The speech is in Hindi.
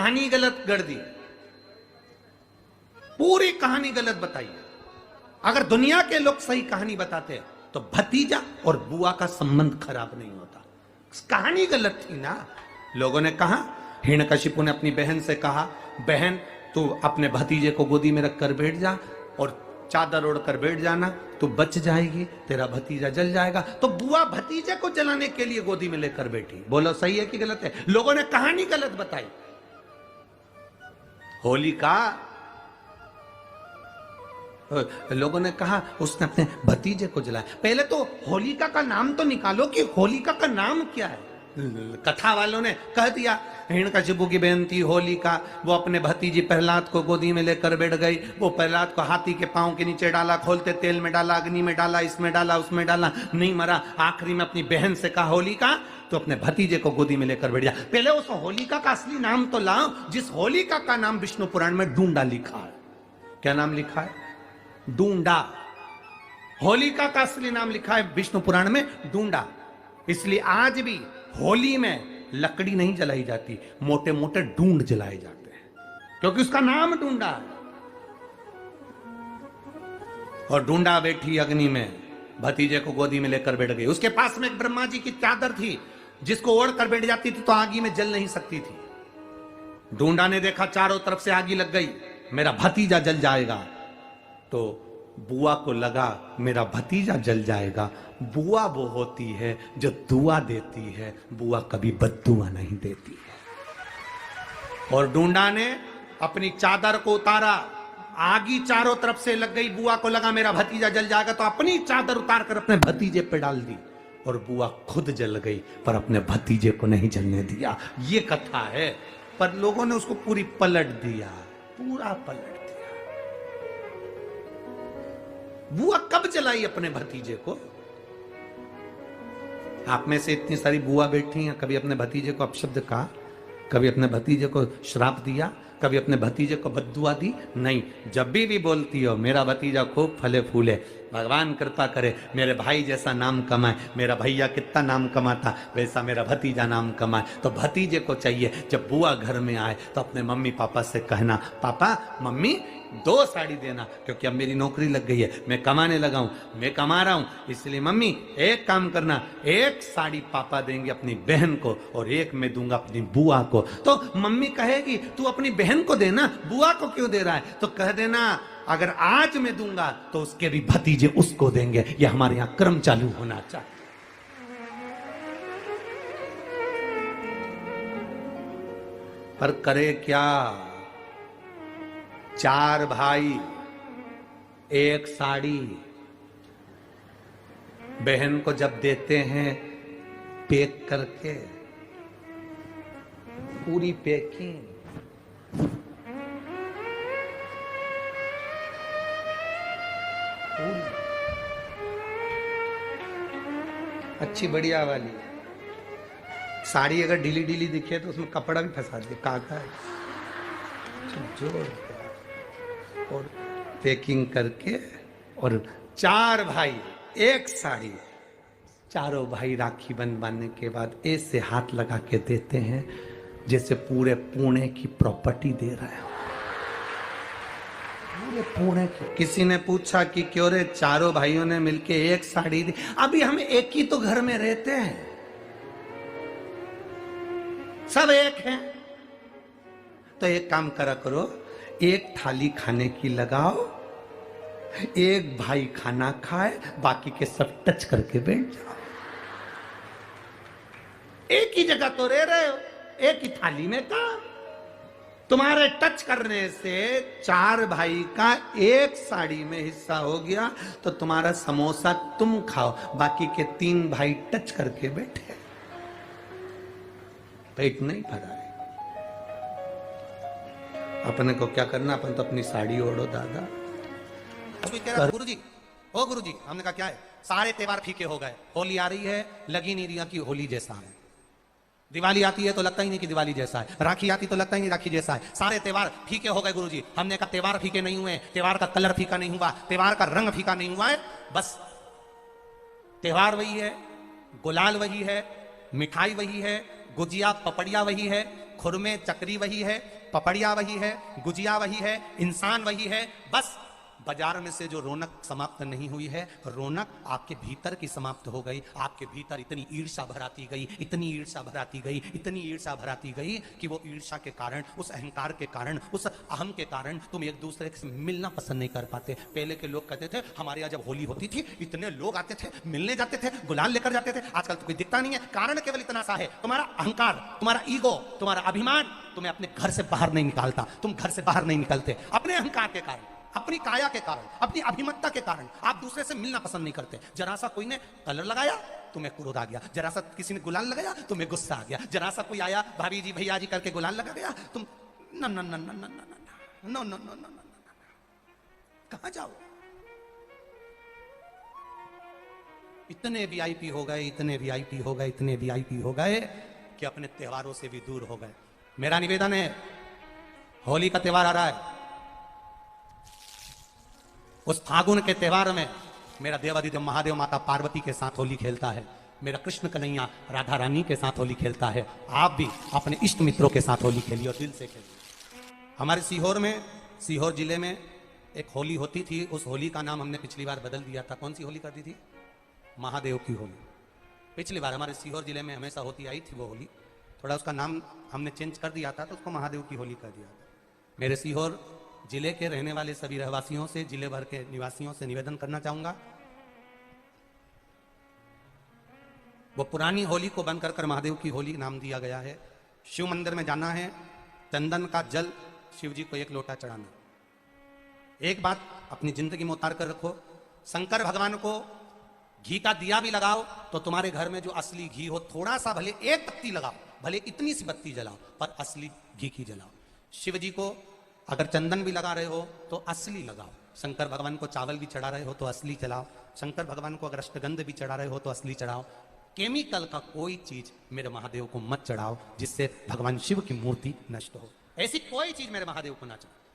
कहानी गलत गढ़ दी, पूरी कहानी गलत बताई। अगर दुनिया के लोग सही कहानी बताते तो भतीजा और बुआ का संबंध खराब नहीं होता। कहानी गलत थी ना। लोगों ने कहा, हिरण्यकशिपु ने अपनी बहन से कहा, बहन तू अपने भतीजे को गोदी में रखकर बैठ जा और चादर ओढ़कर बैठ जाना, तू बच जाएगी, तेरा भतीजा जल जाएगा। तो बुआ भतीजे को जलाने के लिए गोदी में लेकर बैठी। बोलो सही है कि गलत है? लोगों ने कहानी गलत बताई। होलिका, लोगों ने कहा उसने अपने भतीजे को जलाया। पहले तो होलिका का नाम तो निकालो कि होलिका का नाम क्या है। कथा वालों ने कह दिया हिरण्यकशिपु की बहन थी होलिका, वो अपने भतीजी प्रहलाद को गोदी में लेकर बैठ गई। वो प्रहलाद को हाथी के पांव के नीचे डाला, खोलते तेल में डाला, अग्नि में डाला, इसमें डाला, उसमें डाला, नहीं मरा। आखिरी में अपनी बहन से कहा होलिका तो अपने भतीजे को गोदी में लेकर बैठ जा। पहले उस होलिका का असली नाम तो लाओ, जिस होलिका का नाम विष्णु पुराण में डूंडा लिखा है। क्या नाम लिखा है? डूंडा। होलिका का असली नाम लिखा है विष्णु पुराण में डूंडा। इसलिए आज भी होली में लकड़ी नहीं जलाई जाती, मोटे मोटे डूंड जलाए जाते हैं, क्योंकि उसका नाम डूंडा है। और डूंडा बैठी अग्नि में, भतीजे को गोदी में लेकर बैठ गई। उसके पास में एक ब्रह्मा जी की चादर थी, जिसको ओढ़ कर बैठ जाती थी तो आगी में जल नहीं सकती थी। डूंडा ने देखा चारों तरफ से आगी लग गई, मेरा भतीजा जल जाएगा। तो बुआ को लगा मेरा भतीजा जल जाएगा। बुआ वो होती है जो दुआ देती है, बुआ कभी बद्दुआ नहीं देती है। और डूंडा ने अपनी चादर को उतारा, आगी चारों तरफ से लग गई। बुआ को लगा मेरा भतीजा जल जाएगा, तो अपनी चादर उतार कर अपने भतीजे पे डाल दी और बुआ खुद जल गई, पर अपने भतीजे को नहीं जलने दिया। ये कथा है, पर लोगों ने उसको पूरी पलट दिया, पूरा पलट दिया। बुआ कब जलाई अपने भतीजे को? आप में से इतनी सारी बुआ बैठी हैं, कभी अपने भतीजे को अपशब्द कहा? कभी अपने भतीजे को श्राप दिया? कभी अपने भतीजे को बद्दुआ दी? नहीं। जब भी बोलती हो मेरा भतीजा खूब फले फूले, भगवान कृपा करे मेरे भाई जैसा नाम कमाए, मेरा भैया कितना नाम कमाता वैसा मेरा भतीजा नाम कमाए, तो भतीजे को चाहिए जब बुआ घर में आए तो अपने मम्मी पापा से कहना, पापा मम्मी 2 साड़ी देना, क्योंकि अब मेरी नौकरी लग गई है, मैं कमाने लगा हूं, मैं कमा रहा हूं, इसलिए मम्मी एक काम करना, 1 साड़ी पापा देंगे अपनी बहन को और 1 मैं दूंगा अपनी बुआ को। तो मम्मी कहेगी तू अपनी बहन को देना, बुआ को क्यों दे रहा है? तो कह देना अगर आज मैं दूंगा तो उसके भी भतीजे उसको देंगे। ये हमारे यहां क्रम चालू होना चाहिए। पर करे क्या? 4 भाई 1 साड़ी बहन को जब देते हैं पैक करके, पूरी पैकिंग, अच्छी बढ़िया वाली साड़ी। अगर ढीली ढीली दिखे तो उसमें कपड़ा भी फंसा दिया, काका है जोड़ और पैकिंग करके। और 4 भाई 1 साड़ी, चारों भाई राखी बंधवाने के बाद ऐसे हाथ लगा के देते हैं जैसे पूरे पुणे की प्रॉपर्टी दे रहे हो, पूरे पुणे की। किसी ने पूछा कि क्यों रे चारों भाइयों ने मिलके 1 साड़ी दी? अभी हम एक ही तो घर में रहते हैं, सब एक हैं। तो एक काम करा करो, 1 थाली खाने की लगाओ, 1 भाई खाना खाए, बाकी के सब टच करके बैठ जाओ। एक ही जगह तो रह रहे हो, एक ही थाली में काम। तुम्हारे टच करने से 4 भाई का 1 साड़ी में हिस्सा हो गया, तो तुम्हारा समोसा तुम खाओ, बाकी के 3 भाई टच करके बैठे, पेट नहीं भरा है। अपने को क्या करना, अपन तो अपनी साड़ी ओढ़ो दादा। अभी कह रहा गुरुजी, ओ गुरुजी, हमने कहा क्या है? सारे त्योहार फीके हो गए, होली आ रही है, लगी नहीं रही कि होली जैसा है, दिवाली आती है तो लगता ही नहीं कि दिवाली जैसा है, राखी आती तो लगता ही नहीं राखी जैसा है, सारे त्योहार फीके हो गए गुरुजी। हमने कहा त्योहार फीके नहीं हुए, त्योहार का कलर फीका नहीं हुआ, त्योहार का रंग फीका नहीं हुआ है, बस त्योहार वही है, गुलाल वही है, मिठाई वही है, गुजिया पपड़िया वही है, खुरमे चकरी वही है, पपड़िया वही है, गुजिया वही है, इंसान वही है। बस बाजार में से जो रौनक समाप्त नहीं हुई है, रौनक आपके भीतर की समाप्त हो गई। आपके भीतर इतनी ईर्ष्या भराती गई, इतनी ईर्ष्या भराती गई, इतनी ईर्ष्या भराती गई कि वो ईर्ष्या के कारण, उस अहंकार के कारण, उस अहम के कारण तुम एक दूसरे से मिलना पसंद नहीं कर पाते। पहले के लोग कहते थे हमारे यहाँ जब होली होती थी इतने लोग आते थे, मिलने जाते थे, गुलाल लेकर जाते थे। आजकल तो कोई दिखता नहीं है। कारण केवल इतना सा है, तुम्हारा अहंकार, तुम्हारा ईगो, तुम्हारा अभिमान तुम्हें अपने घर से बाहर नहीं निकालता। तुम घर से बाहर नहीं निकलते अपने अहंकार के कारण, अपनी काया के कारण, अपनी अभिमतता के कारण। आप दूसरे से मिलना पसंद नहीं करते। जरा सा कोई ने कलर लगाया तुम्हें क्रोध आ गया, जरा सा किसी ने गुलाल लगाया तुम्हें गुस्सा आ गया, जरा सा कोई आया भाभी जी भैया जी करके गुलाल लगा गया तुम न न न न न न न न न कहां जाओ। इतने वीआईपी हो गए, इतने वीआईपी हो गए, इतने वीआईपी हो गए कि अपने त्योहारों से भी दूर हो गए। मेरा निवेदन है, होली का त्योहार आ रहा है, उस फागुन के त्योहार में मेरा देवादिदेव महादेव माता पार्वती के साथ होली खेलता है, मेरा कृष्ण कन्हैया राधा रानी के साथ होली खेलता है। आप भी अपने इष्ट मित्रों के साथ होली खेलिए और दिल से खेलिए। हमारे सीहोर में, सीहोर जिले में एक होली होती थी। उस होली का नाम हमने पिछली बार बदल दिया था। कौन सी होली करती थी? महादेव की होली। पिछली बार हमारे सीहोर जिले में हमेशा होती आई थी वो होली, थोड़ा उसका नाम हमने चेंज कर दिया था तो उसको महादेव की होली कर दिया था। मेरे सीहोर जिले के रहने वाले सभी रहवासियों से, जिले भर के निवासियों से निवेदन करना चाहूंगा, वो पुरानी होली को बंद कर महादेव की होली नाम दिया गया है। शिव मंदिर में जाना है, चंदन का जल शिव जी को एक लोटा चढ़ाना। एक बात अपनी जिंदगी में उतार कर रखो, शंकर भगवान को घी का दिया भी लगाओ तो तुम्हारे घर में जो असली घी हो, थोड़ा सा भले एक बत्ती लगाओ, भले इतनी सी बत्ती जलाओ, पर असली घी की जलाओ। शिव जी को अगर चंदन भी लगा रहे हो तो असली लगाओ। शंकर भगवान को चावल भी चढ़ा रहे हो तो असली चढ़ाओ। शंकर भगवान को अगर अष्टगंध भी चढ़ा रहे हो तो असली चढ़ाओ। केमिकल का कोई चीज मेरे महादेव को मत चढ़ाओ जिससे भगवान शिव की मूर्ति नष्ट हो। ऐसी कोई चीज मेरे महादेव को ना चढ़ाओ।